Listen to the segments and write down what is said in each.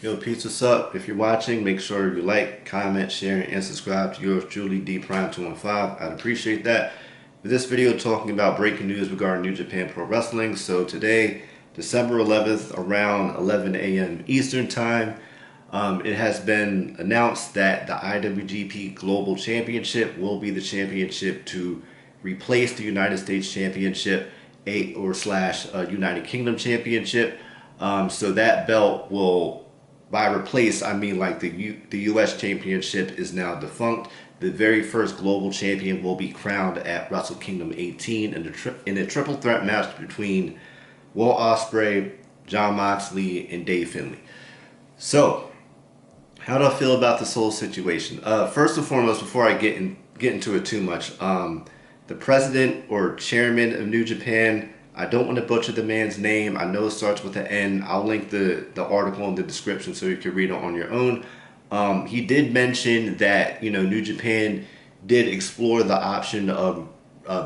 Yo, peace, what's up? If you're watching, make sure you like, comment, share, and subscribe to yours truly, D Prime 215. I'd appreciate that. For this video, talking about breaking news regarding New Japan Pro Wrestling. So today, December 11th, around 11 a.m. Eastern Time, it has been announced that the IWGP Global Championship will be the championship to replace the United States Championship, United Kingdom Championship. So that belt will, by replace, I mean like the U.S. Championship is now defunct. The very first global champion will be crowned at Wrestle Kingdom 18 in a triple threat match between Will Ospreay, Jon Moxley, and Dave Finlay. So, how do I feel about this whole situation? First and foremost, before I get into it too much, the president or chairman of New Japan, I don't want to butcher the man's name. I know it starts with an N. I'll link the article in the description so you can read it on your own. He did mention that, New Japan did explore the option of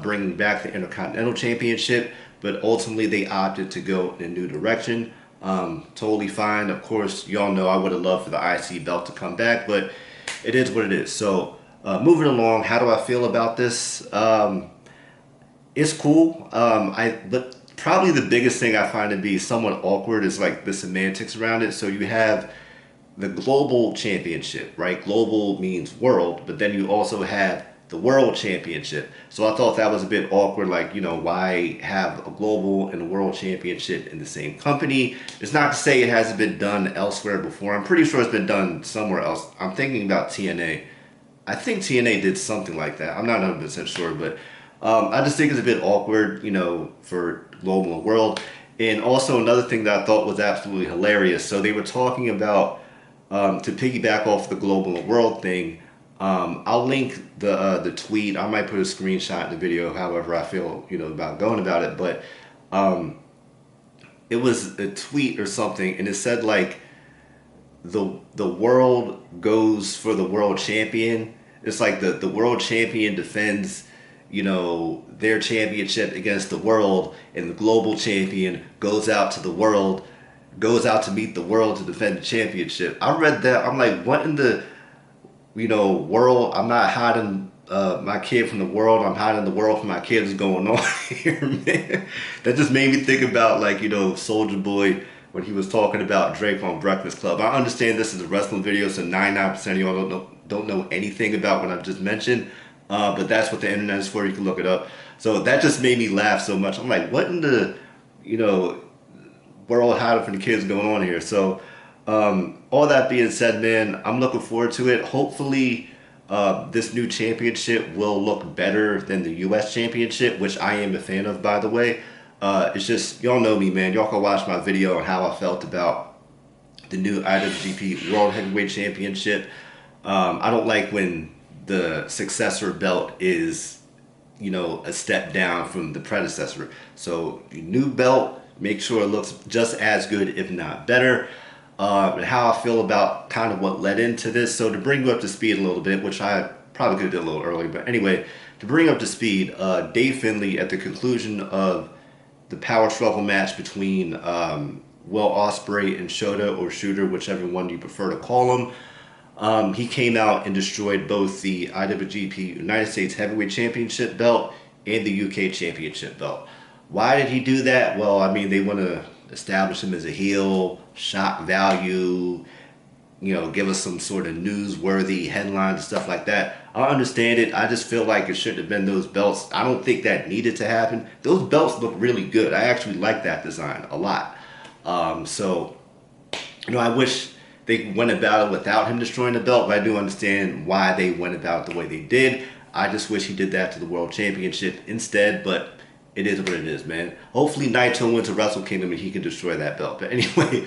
bringing back the Intercontinental Championship, but ultimately they opted to go in a new direction. Totally fine. Of course, y'all know I would have loved for the IC belt to come back, but it is what it is. So, moving along, how do I feel about this? It's cool. But probably the biggest thing I find to be somewhat awkward is like the semantics around it. So you have the global championship, right? Global means world, but then you also have the world championship. So I thought that was a bit awkward. Like, why have a global and a world championship in the same company? It's not to say it hasn't been done elsewhere before. I'm pretty sure it's been done somewhere else. I'm thinking about TNA. I think TNA did something like that. I'm not 100% sure, but I just think it's a bit awkward, for global and world. And also another thing that I thought was absolutely hilarious. So they were talking about, to piggyback off the global and world thing, I'll link the tweet. I might put a screenshot in the video, however I feel, about going about it. But it was a tweet or something, and it said like the world goes for the world champion. It's like the world champion defends their championship against the world, and the global champion goes out to meet the world to defend the championship. I read that, I'm like, what in the world? I'm not hiding my kid from the world, I'm hiding the world from my kid is going on here, man. That just made me think about Soldier Boy when he was talking about Drake on Breakfast Club. I understand this is a wrestling video, so 99% of y'all don't know anything about what I've just mentioned. But that's what the internet is for. You can look it up. So that just made me laugh so much. I'm like, what in the, world hiding from the kids going on here? So, all that being said, man, I'm looking forward to it. Hopefully, this new championship will look better than the U.S. Championship, which I am a fan of, by the way. It's just, y'all know me, man. Y'all can watch my video on how I felt about the new IWGP World Heavyweight Championship. I don't like when the successor belt is, a step down from the predecessor. So the new belt, make sure it looks just as good, if not better. And how I feel about kind of what led into this. So to bring you up to speed a little bit, which I probably could have did a little earlier, but anyway, to bring up to speed, Dave Finlay, at the conclusion of the power struggle match between Will Ospreay and Shota, or Shooter, whichever one you prefer to call him, he came out and destroyed both the IWGP United States Heavyweight Championship belt and the UK Championship belt. Why did he do that? Well, I mean, they want to establish him as a heel, shock value, give us some sort of newsworthy headlines and stuff like that. I understand it. I just feel like it shouldn't have been those belts. I don't think that needed to happen. Those belts look really good. I actually like that design a lot. I wish they went about it without him destroying the belt, but I do understand why they went about it the way they did. I just wish he did that to the World Championship instead, but it is what it is, man. Hopefully Naito wins to Wrestle Kingdom and he can destroy that belt. But anyway,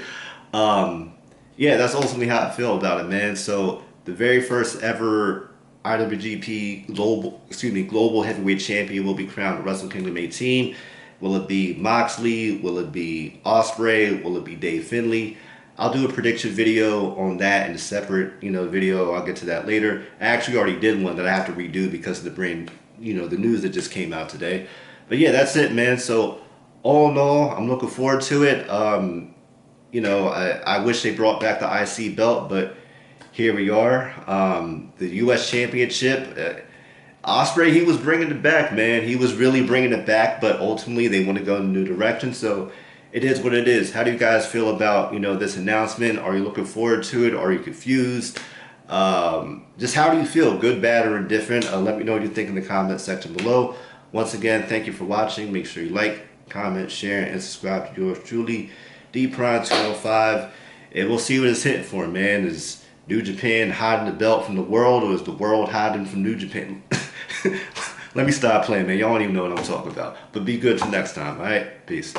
yeah, that's ultimately how I feel about it, man. So the very first ever IWGP Global Heavyweight Champion will be crowned at Wrestle Kingdom 18. Will it be Moxley? Will it be Ospreay? Will it be Dave Finlay? I'll do a prediction video on that in a separate, video. I'll get to that later. I actually already did one that I have to redo because of the news that just came out today. But yeah, that's it, man. So all in all, I'm looking forward to it. I wish they brought back the IC belt, but here we are. The U.S. Championship. Osprey, he was bringing it back, man. He was really bringing it back, but ultimately they want to go in a new direction. So it is what it is. How do you guys feel about this announcement? Are you looking forward to it? Are you confused? Just how do you feel? Good, bad, or indifferent? Let me know what you think in the comment section below. Once again, thank you for watching. Make sure you like, comment, share, and subscribe to yours truly, DPrime205. And we'll see what it's hitting for, man. Is New Japan hiding the belt from the world, or is the world hiding from New Japan? Let me stop playing, man. Y'all don't even know what I'm talking about. But be good till next time, all right? Peace.